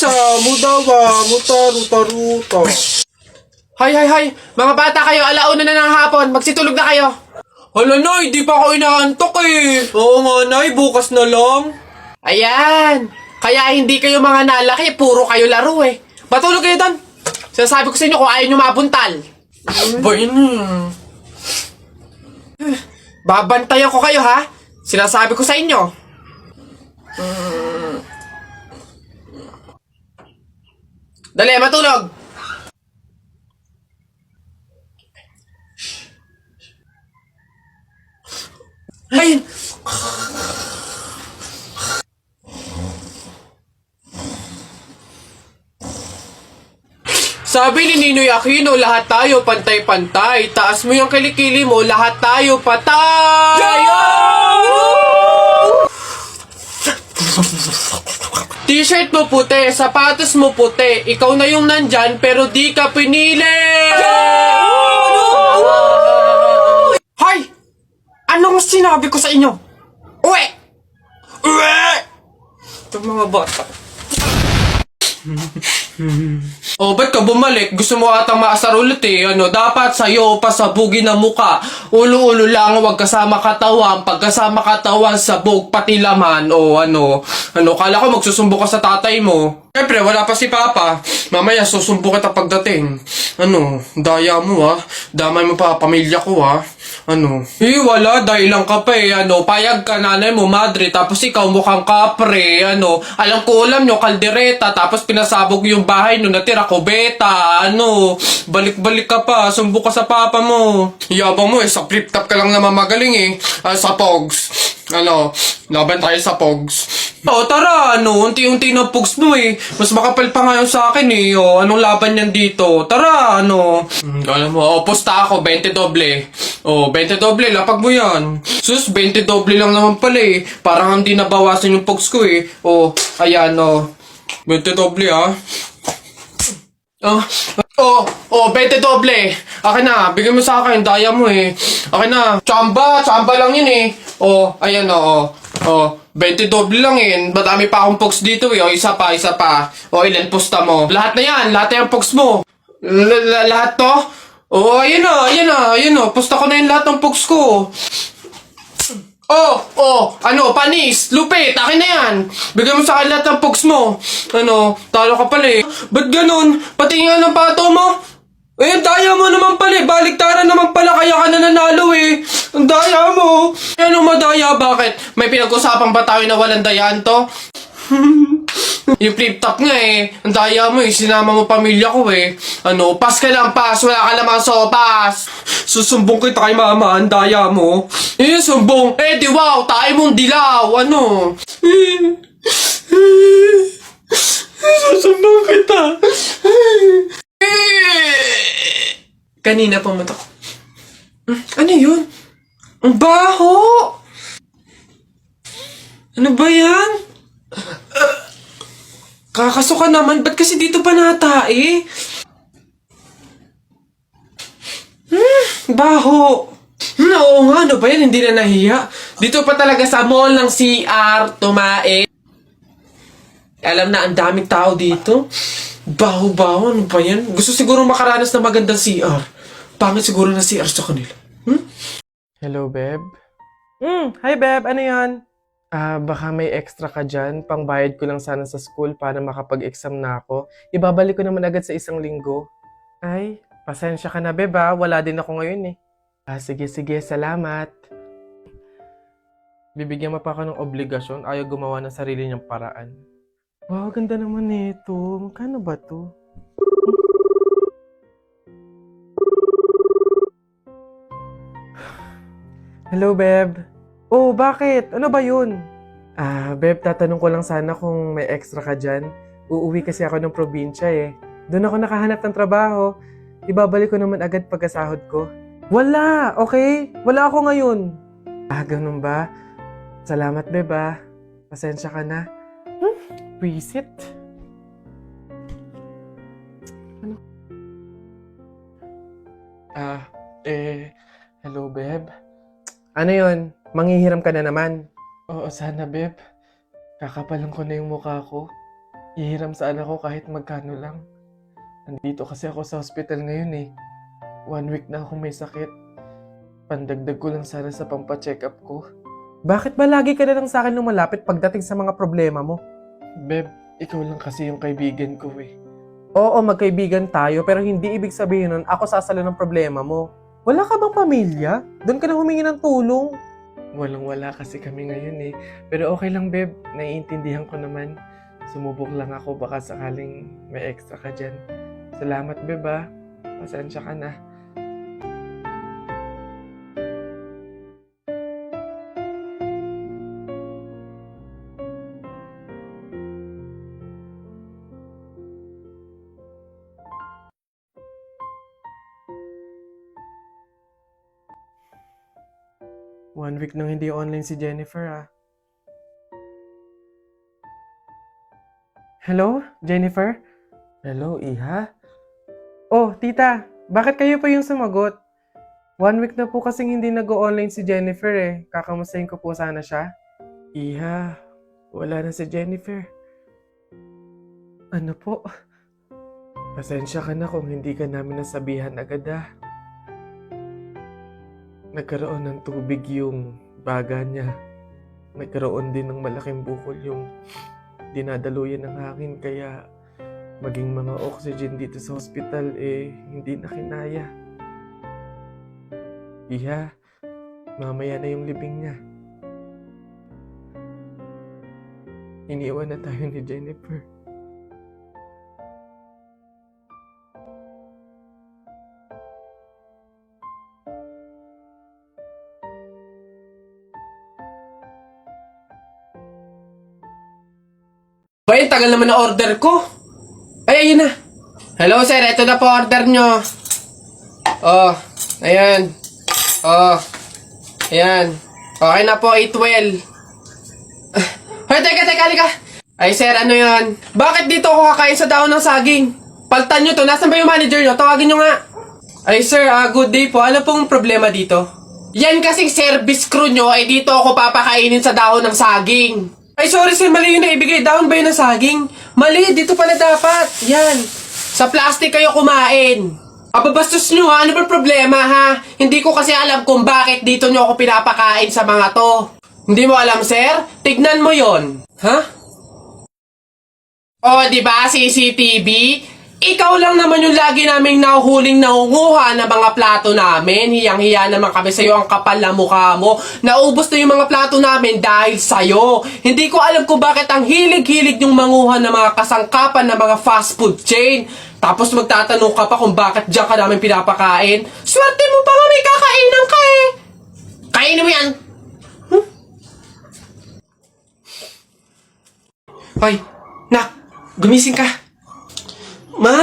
Isa, mudawa, mutaru-taruta. Hay! Mga bata kayo, alauna na ng hapon. Magsitulog na kayo. Hala, Nay, di pa ako inaantok eh. Oo nga, Nay, bukas na lang. Ayan. Kaya hindi kayo mga nalaki, puro kayo laro eh. Matulog kayo doon. Sinasabi ko sa inyo kung ayaw nyo mabuntal. Ba yun? Babantayan ko kayo ha. Sinasabi ko sa inyo. Dali, matulog. Ayun. Sabi ni Ninoy Aquino, lahat tayo pantay-pantay. Taas mo yung kilikili mo, lahat tayo patay! T-shirt mo puti, sapatos mo puti. Ikaw na yung nandyan, pero di ka pinili! Hay! Anong sinabi ko sa inyo? Uwe! Itong mga bata. Oh, ba't ka bumalik? Gusto mo atang maasar ulit eh. Dapat sa'yo pasabugin ang muka. Ulo-ulo lang, wag kasama katawan. Pag kasama katawan, sabog, pati laman. Kala ko magsusumbo ka sa tatay mo. Siyempre, wala pa si Papa. Mamaya, susumbo kita pagdating. Daya mo Damay mo pa, pamilya ko wala, dahil lang ka pa payag ka, nanay mo, madre, tapos ikaw mukhang kapre, alam ko ulam nyo, kaldereta, tapos pinasabog yung bahay nyo, natira ko, beta, balik-balik ka pa, sumbo ka sa papa mo. Yabang mo sa flip-top ka lang na mamagaling sa Pogs. Laban tayo sa Pogs. Tara, unti-unti na Pogs mo mas makapal pa ngayon sa akin anong laban yan dito? Tara, alam mo, pusta ako, 20 doble. 20 doble, lapag mo yan. Sus, 20 doble lang naman pala parang hindi nabawasan yung Pogs ko ayan, 20 doble 20 doble. Akin na, bigyan mo sa akin, daya mo Akin na, tsamba lang yun ayan 20 doble lang madami pa akong Pogs dito isa pa. Ilan pusta mo? Lahat na yan, lahat na yung Pogs mo. Lahat to? Ayan na, pusta ko na yung lahat ng Pogs ko. Panis, lupit, akin na yan. Bigyan mo sa akin lahat ng Pogs mo. Talo ka pala Ba't ganun? Pati nga ng pato mo? Daya mo naman pala baliktaran naman pala, kaya ka nananalo Ang daya mo. Madaya, bakit? May pinag-usapang ba tayo na walang dayaan to? Yung flip-top nga ang daya mo sinama mo pamilya ko pas ka lang, pas, wala ka lamang sopas. Susumbong kita kay mama, ang daya mo. Sumbong, di wow, tayo mong dilaw, Susumbong kita. Kanina pumunta ko. Ano yun? Ang baho! Ano ba yan? Kakasuka naman, ba't kasi dito pa natae? Baho! Oo nga, ano ba yan? Hindi na nahiya. Dito pa talaga sa mall ng CR, tumae. Alam na, ang daming tao dito. Baho-baho, ano ba yan? Gusto siguro makaranas na magandang CR. Pangit siguro na CR sa kanila. Hello, Beb? Hi, Beb. Ano yan? Baka may extra ka dyan. Pangbayad ko lang sana sa school para makapag-exam na ako. Ibabalik ko naman agad sa 1 linggo. Ay, pasensya ka na, Beb Wala din ako ngayon Sige. Salamat. Bibigyan mo pa ako ng obligasyon. Ayaw gumawa ng sarili niyang paraan. Wow, ganda naman nito. Magkano ba to? Hello, Beb. Bakit? Ano ba yun? Beb, tatanong ko lang sana kung may extra ka dyan. Uuwi kasi ako ng probinsya Doon ako nakahanap ng trabaho. Ibabalik ko naman agad pagkasahod ko. Wala! Okay? Wala ako ngayon. Ganun ba? Salamat, Beb Pasensya ka na. Visit? Ano? Hello, Beb. Ano yun? Manghihiram ka na naman? Oo, sana, Beb. Kakapalan ko na yung mukha ko. Ihiram sana ako kahit magkano lang. Nandito kasi ako sa hospital ngayon eh. 1 week na ako may sakit. Pandagdag ko lang sana sa pampacheck up ko. Bakit ba lagi ka na lang sa akin lumalapit pagdating sa mga problema mo? Beb, ikaw lang kasi yung kaibigan ko eh. Oo, magkaibigan tayo, pero hindi ibig sabihin nun ako sasalo ng problema mo. Wala ka bang pamilya? Doon ka na humingi ng tulong. Walang-wala kasi kami ngayon eh. Pero okay lang, Beb. Naiintindihan ko naman. Sumubok lang ako, baka sakaling may extra ka dyan. Salamat, Beb ah. Pasensya ka na. One week nang hindi online si Jennifer ah. Hello, Jennifer? Hello, Iha? Oh, tita, bakit kayo pa yung sumagot? 1 week na po kasing hindi nag-online si Jennifer eh. Kakamustahin ko po sana siya. Iha, wala na si Jennifer. Ano po? Pasensya ka na kung hindi ka namin nasabihan agad ah. Nagkaroon ng tubig yung baga niya. Nagkaroon din ng malaking bukol yung dinadaluyan ng hangin kaya maging mga oxygen dito sa hospital eh hindi na kinaya. Iha, mamaya na yung libing niya. Iniwan na tayo ni Jennifer. Bay, tagal naman na order ko. Ay, ayun na. Hello, sir. Ito na po order nyo. Oh, ayan. Oh, ayan. Okay na po, 812. Hoy, teka, halika. Ay, sir, ano yan? Bakit dito ako kakain sa daon ng saging? Paltan nyo to. Nasaan ba yung manager nyo? Tawagin nyo nga. Ay, sir, good day po. Ano pong problema dito? Yan kasing service crew nyo, ay dito ako papakainin sa dahon ng saging. Ay, sorry sir, mali yun na ibigay. Dahon ba yun ng saging? Mali, dito pala dapat. Yan. Sa plastic kayo kumain. Ababastos nyo ha, ano ba problema ha? Hindi ko kasi alam kung bakit dito nyo ako pinapakain sa mga to. Hindi mo alam sir? Tignan mo yon. Ha? O, di ba CCTV? Ikaw lang naman yung lagi naming nahuhuling nangunguha ng mga plato namin. Hiyang-hiya naman kami sa'yo, ang kapal na mukha mo. Naubos na yung mga plato namin dahil sa'yo. Hindi ko alam kung bakit ang hilig-hilig yung manguha ng mga kasangkapan ng mga fast food chain. Tapos magtatanong ka pa kung bakit diyan ka namin pinapakain. Swerte mo pa nga may kakainan ka eh. Kainin mo yan. Hoy, nak, gumising ka. Ma,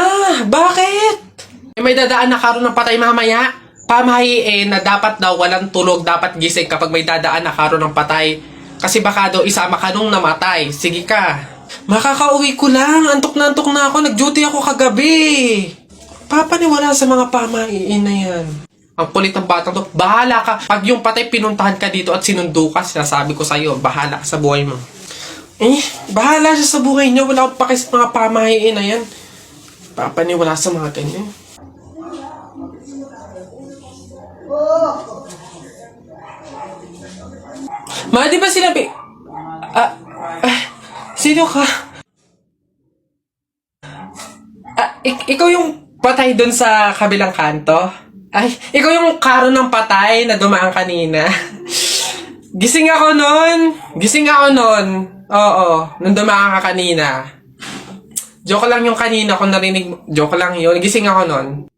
bakit? May dadaan na karon ng patay mamaya. Pamahiin na dapat daw walang tulog, dapat gising kapag may dadaan na karon ng patay. Kasi baka daw isama ka nung namatay. Sige ka. Makakauwi ko lang. Antok na ako. Nag-duty ako kagabi. Papaniwala sa mga pamahiin na yan. Ang kulit ng batang to. Bahala ka. Pag yung patay pinuntahan ka dito at sinundo ka, sinasabi ko sa'yo, bahala ka sa buhay mo. Bahala siya sa buhay niyo. Wala akong paki sa mga pamahiin na yan. Papaniwala sa mga ganyan. Ma, di ba sinabi? Sino ka? Ikaw yung patay dun sa kabilang kanto? Ay, ikaw yung karo ng patay na dumaan kanina. Gising ako nun. Oo, nung dumaan ka kanina. Joke lang yung kanina kung narinig mo. Joke lang yun. Gising ako nun.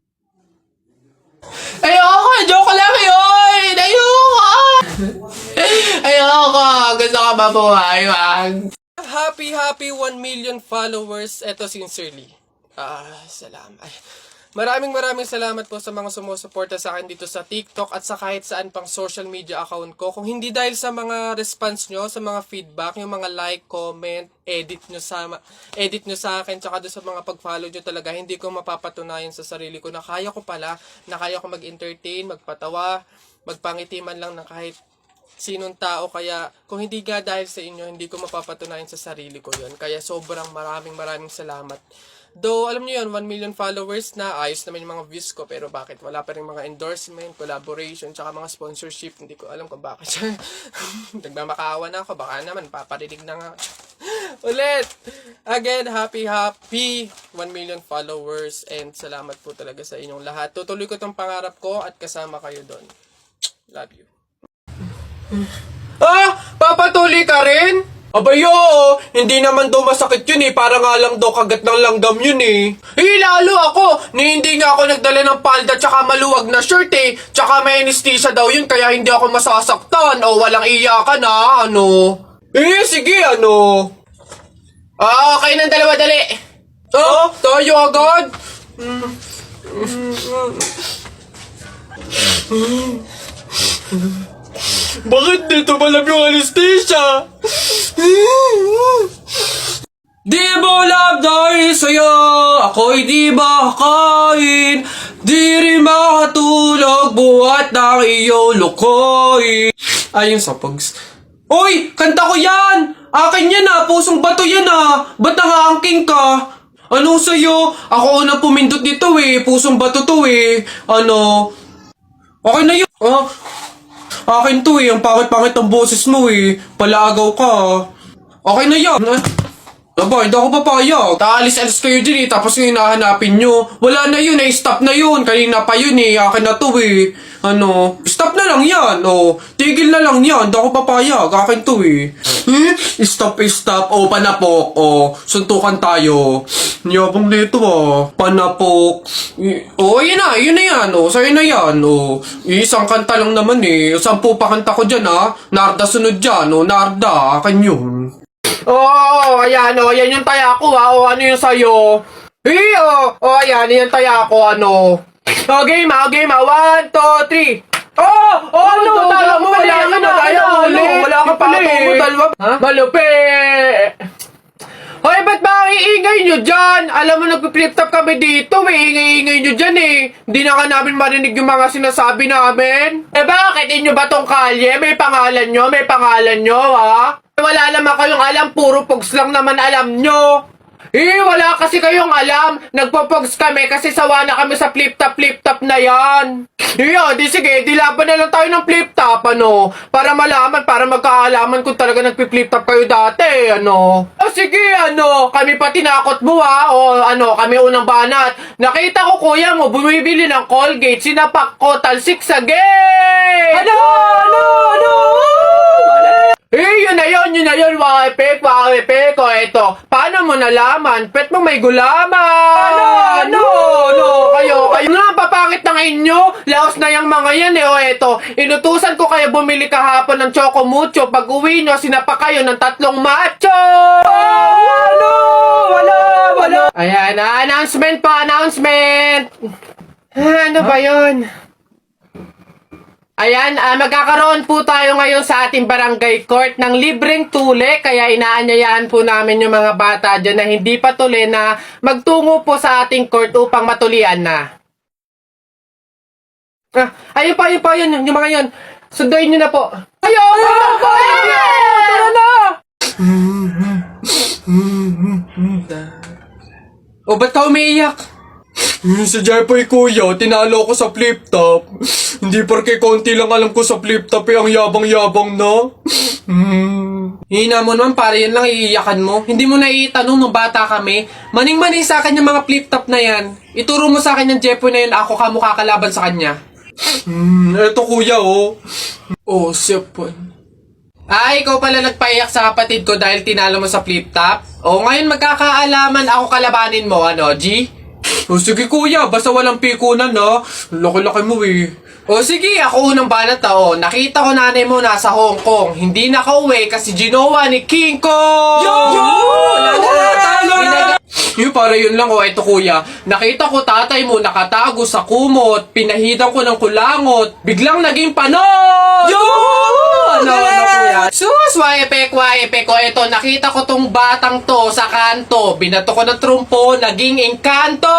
Ayoko! Joke lang yun! Ayoko! Gusto ka mabuhay, wag. Happy 1 million followers. Eto sincerely. Salamat. Maraming salamat po sa mga sumusuporta sa akin dito sa TikTok at sa kahit saan pang social media account ko. Kung hindi dahil sa mga response nyo, sa mga feedback, yung mga like, comment, edit nyo sa akin, tsaka doon sa mga pag-follow nyo talaga, hindi ko mapapatunayan sa sarili ko na kaya ko pala, na kaya ko mag-entertain, magpatawa, magpangiti man lang ng kahit sinong tao. Kaya kung hindi nga dahil sa inyo, hindi ko mapapatunayan sa sarili ko yon. Kaya sobrang maraming salamat. Though, alam niyo yun, 1 million followers na, ayos naman yung mga views ko, pero bakit wala pa rin mga endorsement, collaboration, tsaka mga sponsorship, hindi ko alam kung bakit. Nagmamakaawa na ako, baka naman, paparinig na nga. Ulit! Again, happy 1 million followers, and salamat po talaga sa inyong lahat. Tutuloy ko tong pangarap ko, at kasama kayo doon. Love you. Papatuloy ka rin? Abay, oo. Hindi naman daw masakit yun eh. Para nga lang daw kagat ng langgam yun eh. Lalo ako. Hindi nga ako nagdala ng palda tsaka maluwag na shirt eh. Tsaka may anesthesia daw yun kaya hindi ako masasaktan. O walang iyakan ha. Sige okay ng dalawa dali. Tayo agad. Bakit dito malam yung anesthesia? Di mo love dahil sa'yo, ako'y di makakain. Di rin makatulog, buhat ng iyong lukoy. Ayun sa Pogs. Uy! Kanta ko yan! Akin yan pusong bato yan Ba't nakaangking ka? Ano sa'yo? Ako unang pumindot dito pusong bato to Okay na yun. Akin to ang pangit-pangit ang boses mo Palaagaw ka. Okay na yan. Aba, hindi ako papayag. Taalis-alis kayo din tapos yung hinahanapin nyo. Wala na yun stop na yun. Kanina pa yun akin na to stop na lang yan tigil na lang yan. Hindi ako papayag. Akin to Stop. Panapok. Suntukan tayo. Niyabang nito Panapok. Yun na yan sa'yo na yan isang kanta lang naman 10 pa kanta ko dyan Narda sunod dyan Narda, akin yun. Ayan yan yung taya ko ano yung sa'yo? Ayan yung taya ko game 1, 2, 3. Tala mo, wala ka na wala ka pala Malupi. Hoy, ba't ba ang iingay nyo dyan? Alam mo, nagpi-flip top kami dito. May ingay-ingay nyo dyan Hindi na ka namin marinig yung mga sinasabi namin. Bakit? Inyo ba tong kalye? May pangalan nyo? Wala naman kayong alam. Puro pogs lang naman alam nyo. Wala kasi kayong alam. Nagpo-pogs kami kasi sawa na kami sa flip top na yan. Di sige, laban na lang tayo ng flip top, para malaman, para magkaalaman kung talaga nagpi-flip top kayo dati, Sige, kami pa tinakot mo, kami unang banat. Nakita ko, kuya mo, bumibili ng Colgate, sinapak ko, talsik sa gate! Yun na yun, wakipek, eto. Paano mo nalaman? Pet mo may gulaman! Kayo nga, papangit ng inyo. Laos na yung mga yan eto. Inutusan ko kayo bumili kahapon ng Choco Mucho. Pag uwi nyo, sinapa kayo ng 3 macho! Wala! Ayan, announcement. Ano ba yun? Ayan, magkakaroon po tayo ngayon sa ating barangay court ng libreng tule, kaya inaanyayahan po namin yung mga bata dyan na hindi pa tuli na magtungo po sa ating court upang matulian na. Ayun pa yun, yung mga yun. Sunduin nyo na po. Ayun! Tara na! Ba't ka umiiyak? Si Jeffoy kuya, tinalo ko sa flip top. Hindi porke konti lang alam ko sa flip top ang yabang-yabang na. Hina mo naman, para yan lang iiyakan mo. Hindi mo na itanong nung bata kami. Maning-maning sa akin yung mga flip top na yan. Ituro mo sa akin yung Jeffoy na yun, ako ka mukha kalaban sa kanya. Eto kuya sipon. Ikaw pala nagpaiyak sa kapatid ko dahil tinalo mo sa flip top? Ngayon magkakaalaman ako kalabanin mo, G? Sige kuya, basta walang pikunan Laki-laki mo sige, ako unang banat nakita ko nanay mo nasa Hong Kong. Hindi nakauwi kasi ginawa ni King Kong! Para yun lang ito kuya. Nakita ko tatay mo nakatago sa kumot. Pinahidang ko ng kulangot. Biglang naging panon! Kuya? Sus, waipek ko. Ito, nakita ko tong batang to sa kanto. Binato ko ng trumpo, naging engkanto!